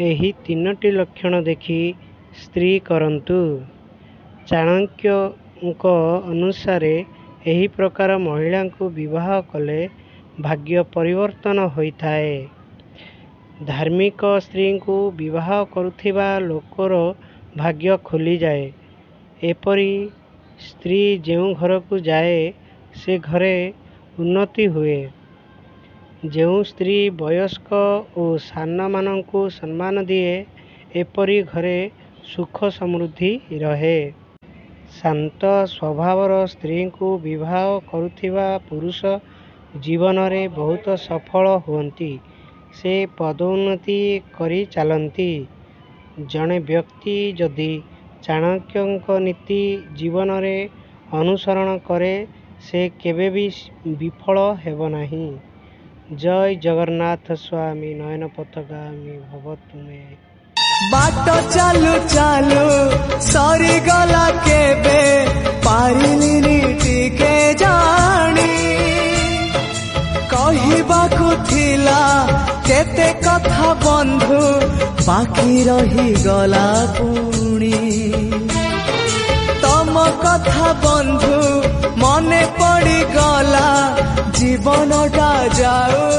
ଏହି ତିନୋଟି ଲକ୍ଷଣ ଦେଖି ସ୍ତ୍ରୀ କରନ୍ତୁ। ଚାଣକ୍ୟଙ୍କ ଅନୁସାରେ ଏହି ପ୍ରକାର ମହିଳାଙ୍କୁ ବିବାହ କଲେ ଭାଗ୍ୟ ପରିବର୍ତ୍ତନ ହୋଇଥାଏ। ଧାର୍ମିକ ସ୍ତ୍ରୀଙ୍କୁ ବିବାହ କରୁଥିବା ଲୋକର ଭାଗ୍ୟ ଖୋଲିଯାଏ। ଏପରି ସ୍ତ୍ରୀ ଯେଉଁ ଘରକୁ ଯାଏ ସେ ଘରେ ଉନ୍ନତି ହୁଏ। ଯେଉଁ ସ୍ତ୍ରୀ ବୟସ୍କ ଓ ସାନମାନଙ୍କୁ ସମ୍ମାନ ଦିଏ ଏପରି ଘରେ ସୁଖ ସମୃଦ୍ଧି ରହେ। ଶାନ୍ତ ସ୍ୱଭାବର ସ୍ତ୍ରୀଙ୍କୁ ବିବାହ କରୁଥିବା ପୁରୁଷ ଜୀବନରେ ବହୁତ ସଫଳ ହୁଅନ୍ତି। ସେ ପଦୋନ୍ନତି କରି ଚାଲନ୍ତି। ଜଣେ ବ୍ୟକ୍ତି ଯଦି ଚାଣକ୍ୟଙ୍କ ନୀତି ଜୀବନରେ ଅନୁସରଣ କରେ ସେ କେବେ ବି ବିଫଳ ହେବ ନାହିଁ। ଜୟ ଜଗନ୍ନାଥ ସ୍ୱାମୀ ନୟନ ପଥଗାମୀ ଭବ ତୁମେ। ବାଟ ଚାଲୁ ଚାଲୁ ସରିଗଲା କେବେ ପାରିଲିନି ଟିକେ ଜାଣି। କହିବାକୁ ଥିଲା କେତେ କଥା ବନ୍ଧୁ ବାକି ରହିଗଲା ପୁଣି। ତମ କଥା ବନ୍ଧୁ ମନେ ପଡ଼ିଗଲା ଜୀବନଟା ଯାଉ